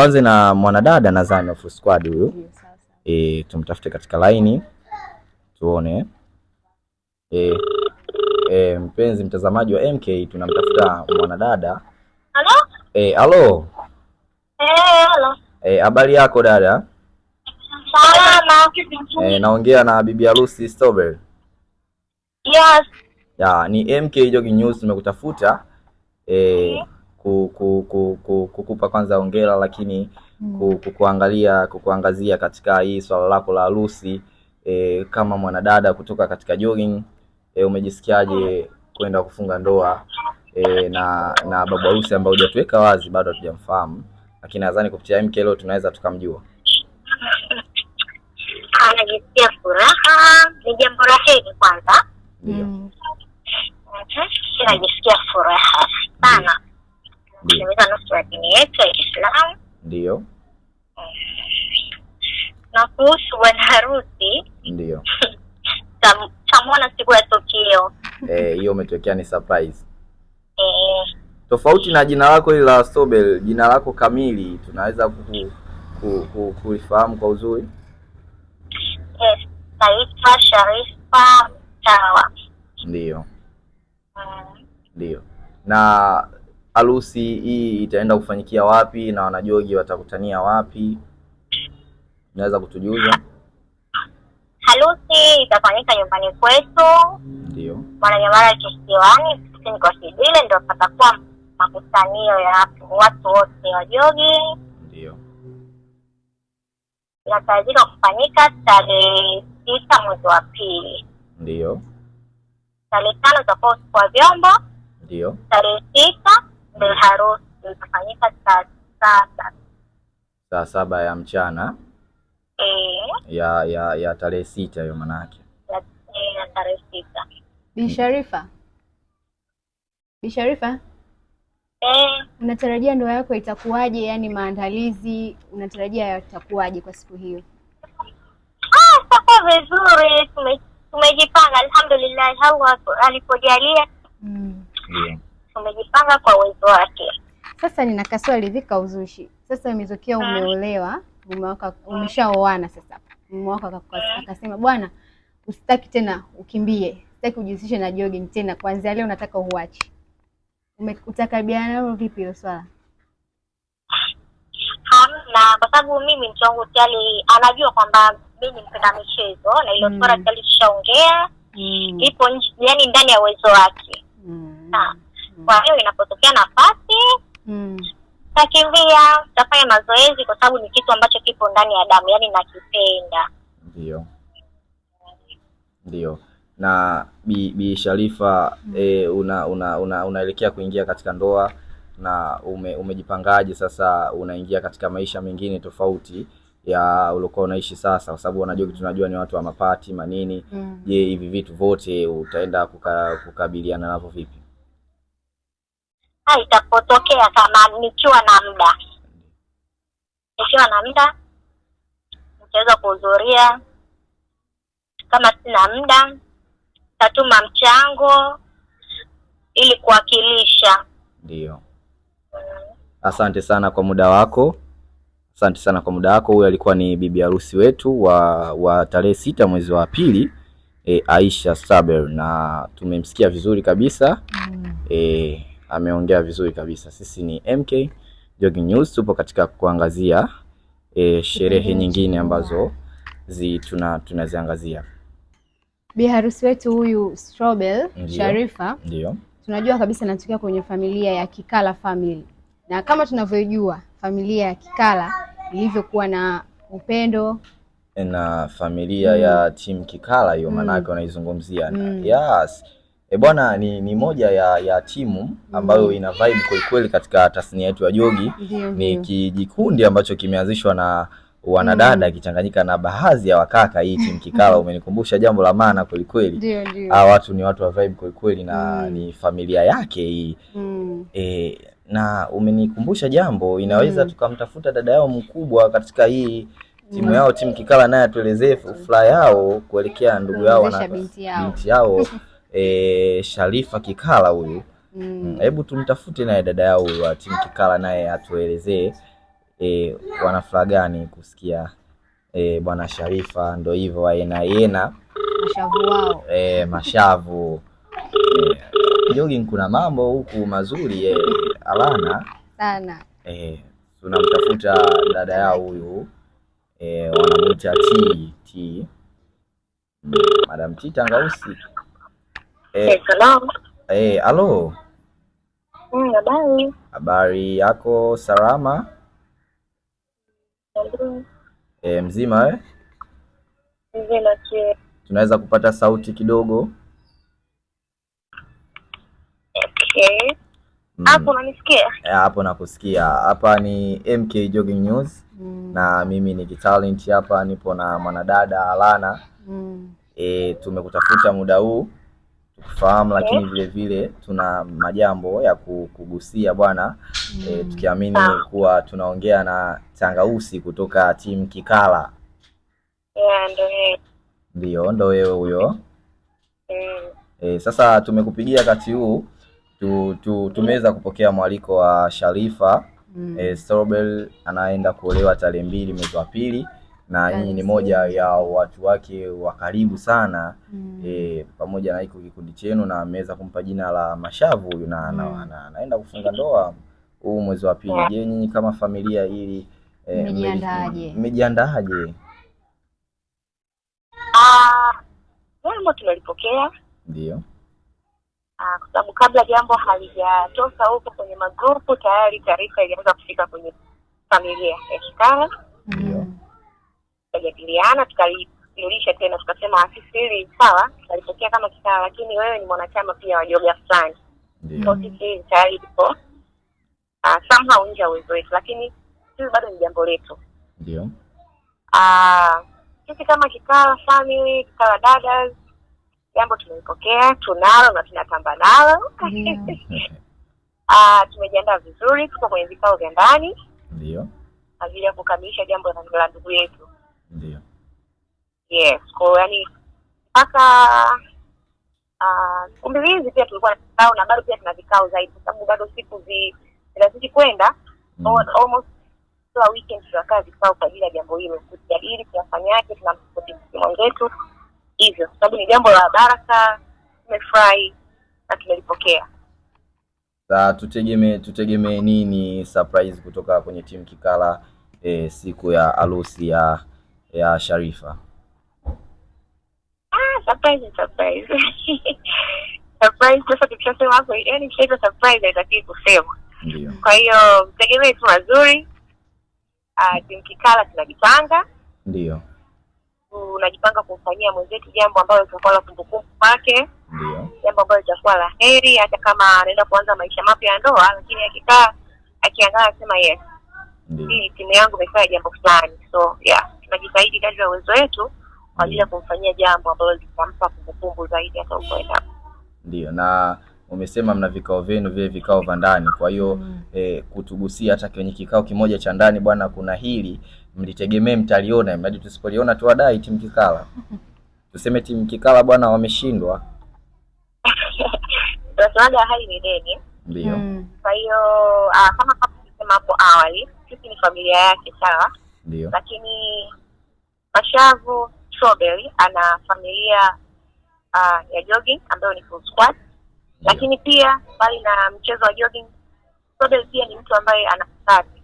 Kwanza na mwanadada nadhani of squad huyu. Tumtafute katika line tuone. Mpenzi mtazamaji wa MK, tunamtafuta mwanadada. Halo? Halo. Halo. Habari yako dada? Salama. Naongea na bibi harusi Strawberry. Yes. Ya, ni MK Jogging News, tumekutafuta kukupa kwanza hongera, lakini kukuangazia katika hii swala lako la harusi. Kama mwanadada kutoka katika jogging, umejisikiaje kwenda kufunga ndoa na babu harusi ambaye hujatuweka wazi, bado hatujamfahamu, lakini nadhani kupitia MK leo tunaweza tukamjua. Anajisikia furaha, ni jambo la heri kwanza. Ndio. Anajisikia furaha sana. Nimeza nusu ya dini yetu ya Islam. Ndio. Na kuhusu bwana harusi, Ndio. Tamwona siku ya tukio. Hiyo umetokea ni surprise. Tofauti na jina lako hili la Strawberry, jina lako kamili tunaweza kulifahamu kwa uzuri? Yes, naitwa Sharifa Tawa. Ndio. Ndio. Na harusi hii itaenda kufanyikia wapi na wanajogi watakutania wapi? Unaweza kutujuza? Harusi itafanyika nyumbani kwetu. Ndio. Mwananyamala Kisiwani, sisi kwa Sidile, ndio patakuwa makusanio ya watu wote wa jogi. Ndio. Inatarajiwa kufanyika tarehe 6 mwezi wa pili. Ndio. Tarehe 5 tutakuwa usiku wa vyombo. Ndio. Tarehe 6 ndio harusi itafanyika saa 7 ya mchana. Ya tarehe 6 hiyo maana yake. Ya tarehe 6. Bi Sharifa. Bi Sharifa? Unatarajia ndoa yako itakuwaje? Yani maandalizi unatarajia yatakuwaje kwa siku hiyo? Itakuwa vizuri, tumejipanga alhamdulillah, Allah alipojalia. Ndio. Tumejipanga kwa uwezo wake. Sasa nina kaswali vika uzushi. Sasa imetokea umeolewa, mume wako umeshaoana sasa. Mume wako akasema, "Bwana, usitaki tena ukimbie. Sitaki ujihusishe na jogging tena. Kuanzia leo nataka uache." Utakabiliana nalo vipi hilo swala? Hamna, kwa sababu mimi mtu wangu tayari anajua kwamba mimi mpenda michezo na ile swala tayari tushaongea. Ipo yani ndani ya uwezo wake. Kwa hiyo inapotokea nafasi, takimbia, tafanya mazoezi kwa sababu ni kitu ambacho kipo ndani ya damu, yani nakipenda. Ndio. Ndio. Na Bi Sharifa, unaelekea kuingia katika ndoa na umejipangaje sasa? Unaingia katika maisha mengine tofauti ya uliokuwa unaishi sasa, kwa sababu tunajua ni watu wa mapati manini. Je, hivi vitu vote utaenda kukabiliana navyo vipi? Itapotokea kama nikiwa na muda. Nikiwa na muda nitaweza kuhudhuria. Kama sina muda tatuma mchango ili kuwakilisha. Ndio. Asante sana kwa muda wako. Asante sana kwa muda wako. Huyu alikuwa ni bibi harusi wetu wa tarehe 6 mwezi wa pili, Aisha Strawberry, na tumemsikia vizuri kabisa. Ameongea vizuri kabisa. Sisi ni MK Jogging News, tupo katika kuangazia sherehe nyingine ambazo tunaziangazia. Bi harusi wetu huyu Strawberry Sharifa, ndio tunajua kabisa anatokea kwenye familia ya Kikala family, na kama tunavyojua familia ya Kikala ilivyokuwa na upendo na familia ya team Kikala, hiyo maana yake wanaizungumzia. Yes. Bwana, ni moja ya timu ambayo ina vibe kweli katika tasnia yetu ya jogi. Ni kijikundi ambacho kimeanzishwa na wanadada kichanganyika na baadhi ya wakaka. Hii timu Kikala umenikumbusha jambo la maana kweli. Ndio. Watu ni watu wa vibe kweli na ni familia yake hii. Na umenikumbusha jambo, inaweza tukamtafuta dada yao mkubwa katika hii timu yao timu Kikala, naye atuelezee furaha yao kuelekea ndugu yao na binti yao Sharifa Kikala huyu. Hebu tumtafute naye dada yao wa timu Kikala, naye atuelezee wana furaha gani kusikia bwana Sharifa ndo hivyo yena mashavu wao mashavu. Jogging kuna mambo huku mazuri Alana sana. Tunamtafuta dada yao huyu wanamuita T Madam T Tangausi. Hello. Halo. Habari. Habari yako salama? Mzima wewe? Mzima tu. Tunaweza kupata sauti kidogo? Okay. Hapo unanisikia? Hapo nakusikia. Hapa ni MK Jogging News. Na mimi ni Talent hapa, nipo na mwanadada Alana. Tumekutafuta muda huu tukufahamu, lakini vile vile tuna majambo ya kugusia bwana. Tukiamini kuwa tunaongea na Tangausi kutoka timu Kikala. Ndio ndo wewe huyo. Sasa tumekupigia kati huu tumeweza kupokea mwaliko wa Sharifa. Strawberry anaenda kuolewa tarehe 2 mwezi wa pili, na nyinyi ni moja ya watu wake wa karibu sana. Pamoja na iko kikundi chenu, na ameweza kumpa jina la Mashavu huyu, na anaenda kufunga ndoa huu mwezi wa pili. Je, nyinyi kama familia hili mmejiandaaje? Jambo tunalipokea. Ndio. Kwa sababu kabla jambo halijatoka huko kwenye magrupu, tayari taarifa ilianza kufika kwenye familia ya Kikala. Ndio. Tukajadiliana, tukalijulisha tena, tukasema sisi hili sawa, tunalipokea kama Kikala, lakini wewe ni mwanachama pia wa joga fulani. Ndio. Sisi tayari tuko somehow nje ya uwezo wetu, lakini sisi bado ni jambo letu. Ndio. Sisi kama Kikala family, Kikala dadas, jambo tumepokea, tunalo na tunatamba nalo. Tumejiandaa vizuri, tuko kwenye vikao vya ndani. Ndio. Ajili ya kukamilisha jambo la ndugu yetu. Ndio. Yes, kwa yani mpaka siku mbili hizi pia tulikuwa na vikao, na bado pia tuna vikao zaidi, kwa sababu bado siku zinazidi kwenda. Almost kila weekend tunakaa vikao kwa ajili ya jambo hilo, kujadili tunafanyaje, tunamsupport mwenzetu hivyo, kwa sababu ni jambo la baraka. Tumefurahi na tumelipokea. Tutegemee nini surprise kutoka kwenye timu Kikala siku ya harusi ya Sharifa? Surprise. Surprise sasa tukishasema hapo, yani kisha surprise haitaki kusema. Ndio. Kwa hiyo mtegemee tu mazuri. Timu Kikala tunajipanga. Ndio. Tunajipanga kumfanyia mwenzetu jambo ambalo litakuwa la kumbukumbu kwake. Ndio. Jambo ambalo litakuwa la heri, hata kama anaenda kuanza maisha mapya ya ndoa, lakini akikaa akiangalia anasema yes. Ndio. Hii timu yangu imefanya jambo fulani. So tunajitahidi kadri ya uwezo wetu kwa ajili ya kumfanyia jambo ambalo litampa kumbukumbu zaidi hata huko endapo. Ndio. Na umesema mna vikao vyenu vile vikao vya ndani, kwa hiyo kutugusia hata kwenye kikao kimoja cha ndani bwana, kuna hili mlitegemee mtaliona, mradi tusipoliona tuwadai timu Kikala. Tuseme timu Kikala bwana wameshindwa. Tunasemaga hali ni deni. Ndio. Kwa hiyo kama tulisema hapo awali, sisi ni familia yake sawa. Ndio. Lakini Mashavu Strawberry ana familia ya jogging ambayo ni full squad. Lakini pia bali na mchezo wa jogging, Strawberry pia ni mtu ambaye ana kazi.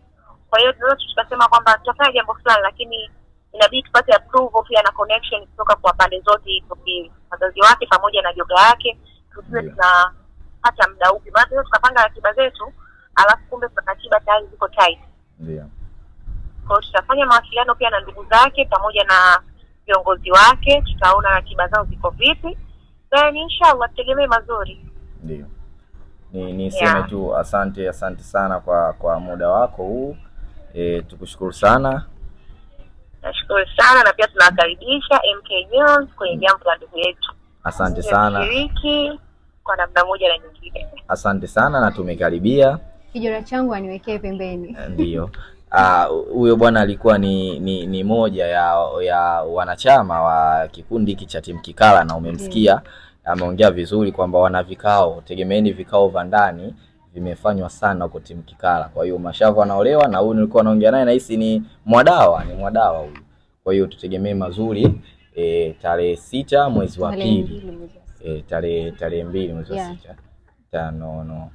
Kwa hiyo tunaweza tukasema kwamba tutafanya jambo fulani, lakini inabidi tupate approval pia na connection kutoka kwa pande zote hizo mbili, wazazi wake pamoja na joga yake, tujue tunapata muda upi. Maana leo tukapanga ratiba zetu, alafu kumbe tuna ratiba tayari ziko tight. Ndio. Kwa hiyo tutafanya mawasiliano pia na ndugu zake pamoja na viongozi wake, tutaona ratiba zao ziko vipi. Then inshallah tutegemee mazuri. Ndio. Niseme tu asante sana kwa muda wako huu. Tukushukuru sana. Nashukuru sana, na pia tunawakaribisha MK News kwenye jambo la ndugu yetu. Asante sana. Shiriki kwa namna moja na nyingine. Asante sana, na tumekaribia. Kijora changu aniwekee pembeni. Ndio. Huyo bwana alikuwa ni moja ya wanachama wa kikundi hiki cha timu Kikala, na umemsikia ameongea vizuri kwamba wana vikao. Tegemeeni vikao vya ndani vimefanywa sana huko timu Kikala. Kwa hiyo Mashavu anaolewa na huyu nilikuwa naongea naye nahisi ni Mwadawa huyu. Kwa hiyo tutegemee mazuri tarehe 6 mwezi wa pili. Tarehe 2 mwezi wa 6. No.